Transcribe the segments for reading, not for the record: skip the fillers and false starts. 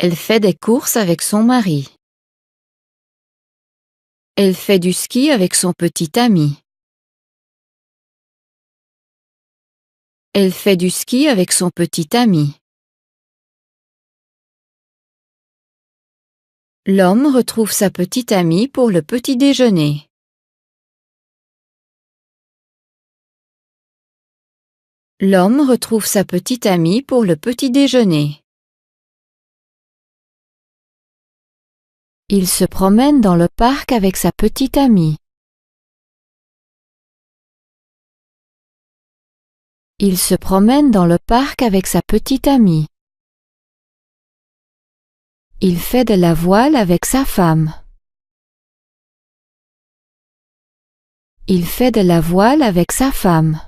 Elle fait des courses avec son mari. Elle fait du ski avec son petit ami. Elle fait du ski avec son petit ami. L'homme retrouve sa petite amie pour le petit déjeuner. L'homme retrouve sa petite amie pour le petit déjeuner. Il se promène dans le parc avec sa petite amie. Il se promène dans le parc avec sa petite amie. Il fait de la voile avec sa femme. Il fait de la voile avec sa femme.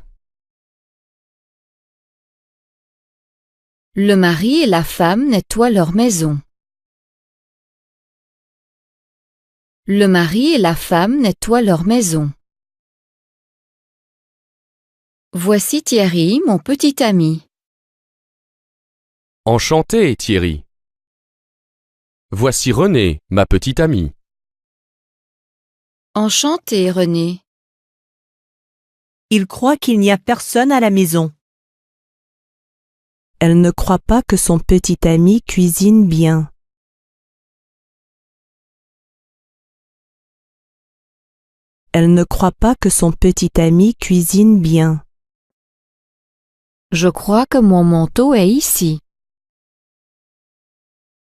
Le mari et la femme nettoient leur maison. Le mari et la femme nettoient leur maison. Voici Thierry, mon petit ami. Enchanté, Thierry. Voici Renée, ma petite amie. Enchanté, René. Il croit qu'il n'y a personne à la maison. Elle ne croit pas que son petit ami cuisine bien. Elle ne croit pas que son petit ami cuisine bien. Je crois que mon manteau est ici.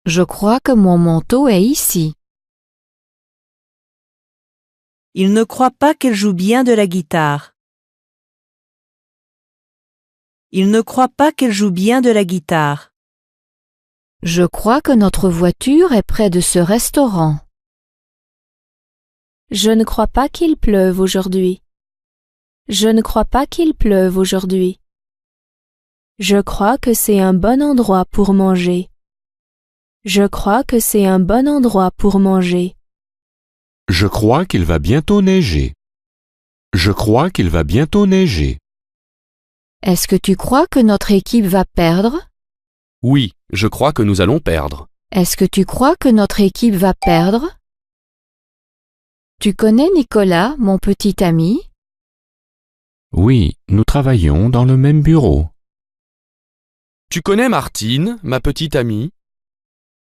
Je crois que mon manteau est ici. Il ne croit pas qu'elle joue bien de la guitare. Il ne croit pas qu'elle joue bien de la guitare. Je crois que notre voiture est près de ce restaurant. Je ne crois pas qu'il pleuve aujourd'hui. Je ne crois pas qu'il pleuve aujourd'hui. Je crois que c'est un bon endroit pour manger. Je crois que c'est un bon endroit pour manger. Je crois qu'il va bientôt neiger. Je crois qu'il va bientôt neiger. Est-ce que tu crois que notre équipe va perdre? Oui, je crois que nous allons perdre. Est-ce que tu crois que notre équipe va perdre? Tu connais Nicolas, mon petit ami? Oui, nous travaillons dans le même bureau. Tu connais Martine, ma petite amie?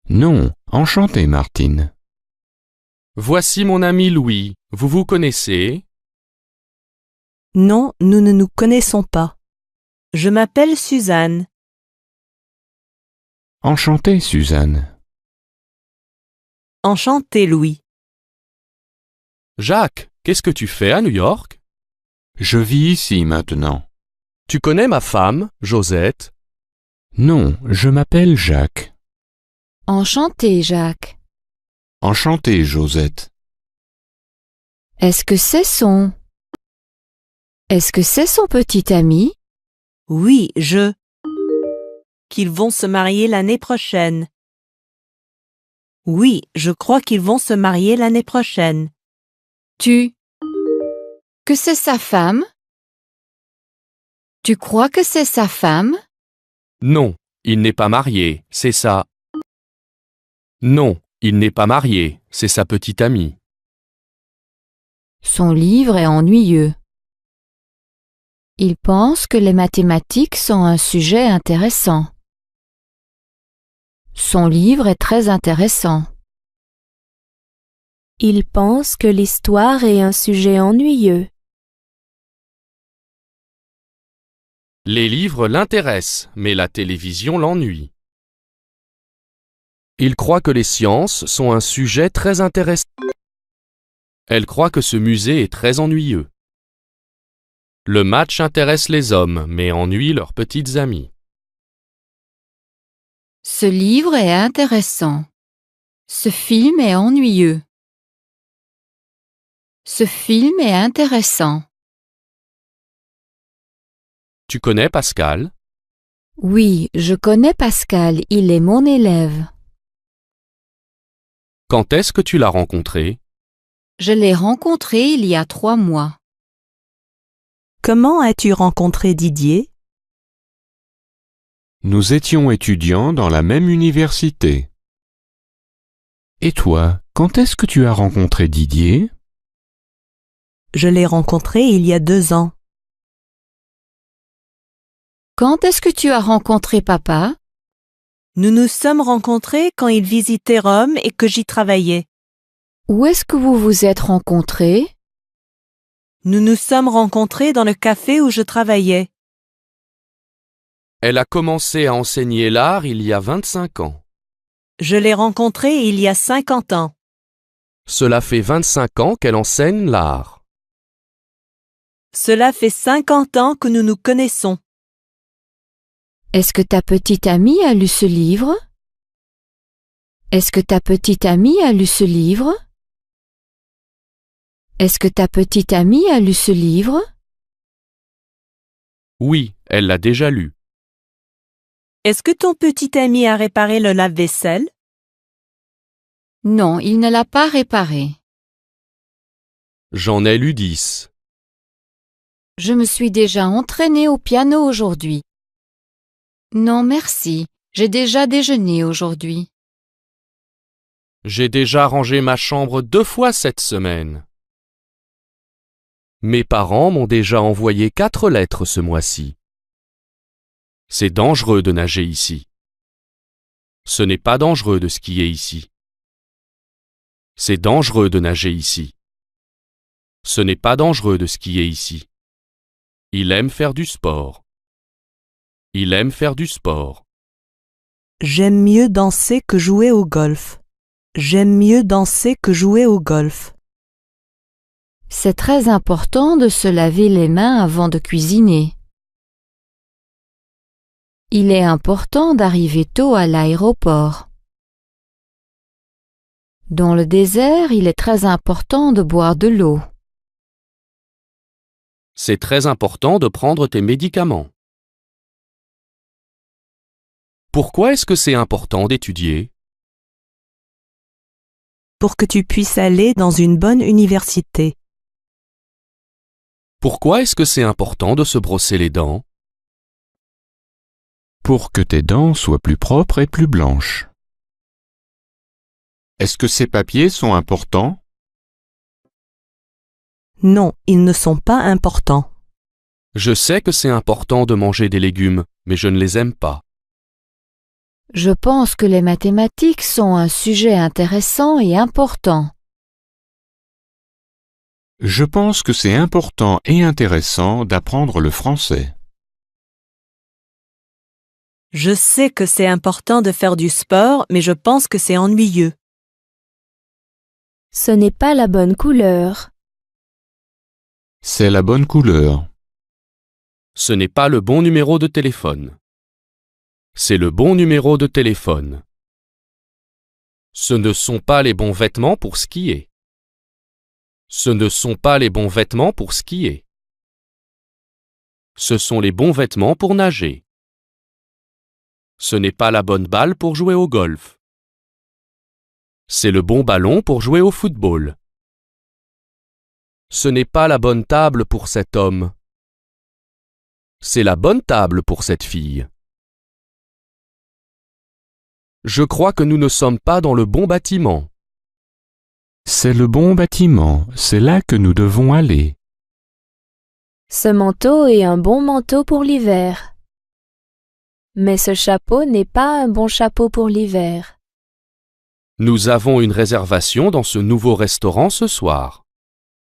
Non, enchanté, Martine. Voici mon ami Louis. Vous vous connaissez? Non, nous ne nous connaissons pas. Je m'appelle Suzanne. Enchanté, Suzanne. Enchanté, Louis. Jacques, qu'est-ce que tu fais à New York? Je vis ici maintenant. Tu connais ma femme, Josette? Non, je m'appelle Jacques. Enchanté, Jacques. Enchanté, Josette. Est-ce que c'est son petit ami? Oui, qu'ils vont se marier l'année prochaine. Oui, je crois qu'ils vont se marier l'année prochaine. Que c'est sa femme? Tu crois que c'est sa femme? Non, il n'est pas marié, c'est ça. Non, il n'est pas marié, c'est sa petite amie. Son livre est ennuyeux. Il pense que les mathématiques sont un sujet intéressant. Son livre est très intéressant. Il pense que l'histoire est un sujet ennuyeux. Les livres l'intéressent, mais la télévision l'ennuie. Il croit que les sciences sont un sujet très intéressant. Elle croit que ce musée est très ennuyeux. Le match intéresse les hommes, mais ennuie leurs petites amies. Ce livre est intéressant. Ce film est ennuyeux. Ce film est intéressant. Tu connais Pascal? Oui, je connais Pascal, il est mon élève. Quand est-ce que tu l'as rencontré? Je l'ai rencontré il y a 3 mois. Comment as-tu rencontré Didier? Nous étions étudiants dans la même université. Et toi, quand est-ce que tu as rencontré Didier? Je l'ai rencontré il y a 2 ans. Quand est-ce que tu as rencontré papa? Nous nous sommes rencontrés quand il visitait Rome et que j'y travaillais. Où est-ce que vous vous êtes rencontrés? Nous nous sommes rencontrés dans le café où je travaillais. Elle a commencé à enseigner l'art il y a 25 ans. Je l'ai rencontré il y a 50 ans. Cela fait 25 ans qu'elle enseigne l'art. Cela fait 50 ans que nous nous connaissons. Est-ce que ta petite amie a lu ce livre? Est-ce que ta petite amie a lu ce livre? Est-ce que ta petite amie a lu ce livre? Oui, elle l'a déjà lu. Est-ce que ton petit ami a réparé le lave-vaisselle? Non, il ne l'a pas réparé. J'en ai lu 10. Je me suis déjà entraînée au piano aujourd'hui. Non, merci. J'ai déjà déjeuné aujourd'hui. J'ai déjà rangé ma chambre 2 fois cette semaine. Mes parents m'ont déjà envoyé 4 lettres ce mois-ci. C'est dangereux de nager ici. Ce n'est pas dangereux de skier ici. C'est dangereux de nager ici. Ce n'est pas dangereux de skier ici. Il aime faire du sport. Il aime faire du sport. J'aime mieux danser que jouer au golf. J'aime mieux danser que jouer au golf. C'est très important de se laver les mains avant de cuisiner. Il est important d'arriver tôt à l'aéroport. Dans le désert, il est très important de boire de l'eau. C'est très important de prendre tes médicaments. Pourquoi est-ce que c'est important d'étudier? Pour que tu puisses aller dans une bonne université. Pourquoi est-ce que c'est important de se brosser les dents? Pour que tes dents soient plus propres et plus blanches. Est-ce que ces papiers sont importants? Non, ils ne sont pas importants. Je sais que c'est important de manger des légumes, mais je ne les aime pas. Je pense que les mathématiques sont un sujet intéressant et important. Je pense que c'est important et intéressant d'apprendre le français. Je sais que c'est important de faire du sport, mais je pense que c'est ennuyeux. Ce n'est pas la bonne couleur. C'est la bonne couleur. Ce n'est pas le bon numéro de téléphone. C'est le bon numéro de téléphone. Ce ne sont pas les bons vêtements pour skier. Ce ne sont pas les bons vêtements pour skier. Ce sont les bons vêtements pour nager. Ce n'est pas la bonne balle pour jouer au golf. C'est le bon ballon pour jouer au football. Ce n'est pas la bonne table pour cet homme. C'est la bonne table pour cette fille. Je crois que nous ne sommes pas dans le bon bâtiment. C'est le bon bâtiment, c'est là que nous devons aller. Ce manteau est un bon manteau pour l'hiver. Mais ce chapeau n'est pas un bon chapeau pour l'hiver. Nous avons une réservation dans ce nouveau restaurant ce soir.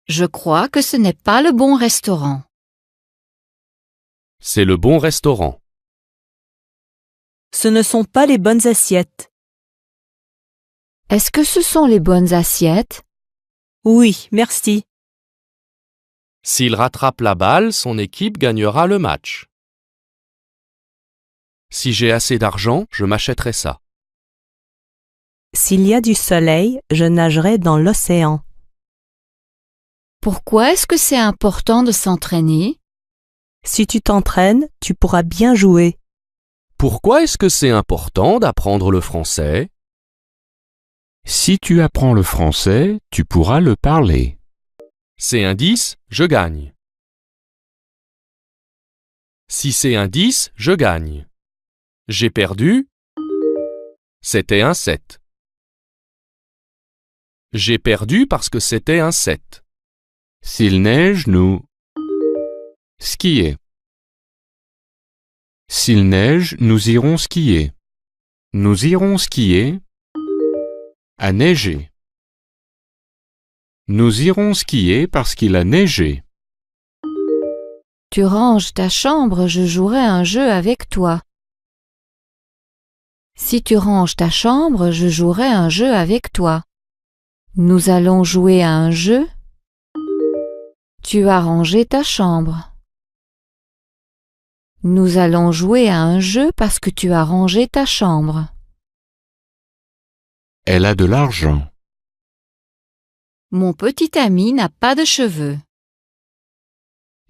Je crois que ce n'est pas le bon restaurant. C'est le bon restaurant. Ce ne sont pas les bonnes assiettes. Est-ce que ce sont les bonnes assiettes? Oui, merci. S'il rattrape la balle, son équipe gagnera le match. Si j'ai assez d'argent, je m'achèterai ça. S'il y a du soleil, je nagerai dans l'océan. Pourquoi est-ce que c'est important de s'entraîner? Si tu t'entraînes, tu pourras bien jouer. Pourquoi est-ce que c'est important d'apprendre le français? Si tu apprends le français, tu pourras le parler. C'est un 10, je gagne. Si c'est un 10, je gagne. J'ai perdu. C'était un 7. J'ai perdu parce que c'était un 7. S'il neige, nous skier. S'il neige, nous irons skier. Nous irons skier. A neiger. Nous irons skier parce qu'il a neigé. Tu ranges ta chambre, je jouerai un jeu avec toi. Si tu ranges ta chambre, je jouerai un jeu avec toi. Nous allons jouer à un jeu. Tu as rangé ta chambre. Nous allons jouer à un jeu parce que tu as rangé ta chambre. Elle a de l'argent. Mon petit ami n'a pas de cheveux.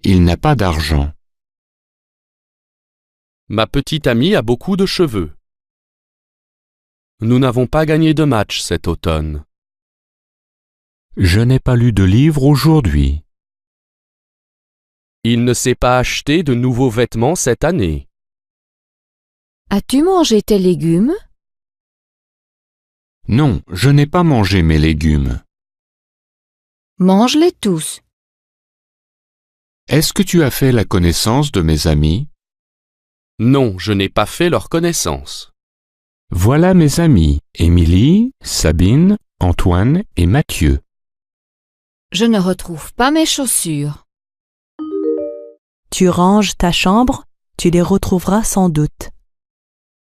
Il n'a pas d'argent. Ma petite amie a beaucoup de cheveux. Nous n'avons pas gagné de match cet automne. Je n'ai pas lu de livre aujourd'hui. Il ne s'est pas acheté de nouveaux vêtements cette année. As-tu mangé tes légumes? Non, je n'ai pas mangé mes légumes. Mange-les tous. Est-ce que tu as fait la connaissance de mes amis? Non, je n'ai pas fait leur connaissance. Voilà mes amis, Émilie, Sabine, Antoine et Mathieu. Je ne retrouve pas mes chaussures. Tu ranges ta chambre, tu les retrouveras sans doute.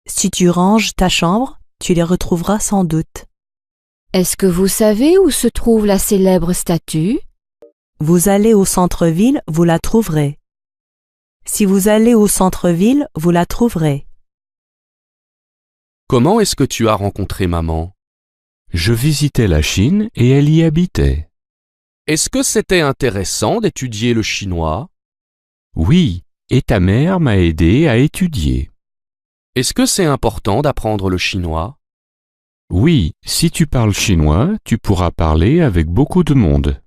Si tu ranges ta chambre, tu les retrouveras sans doute. Est-ce que vous savez où se trouve la célèbre statue? Vous allez au centre-ville, vous la trouverez. Si vous allez au centre-ville, vous la trouverez. Comment est-ce que tu as rencontré maman? Je visitais la Chine et elle y habitait. Est-ce que c'était intéressant d'étudier le chinois? Oui, et ta mère m'a aidé à étudier. Est-ce que c'est important d'apprendre le chinois? Oui, si tu parles chinois, tu pourras parler avec beaucoup de monde.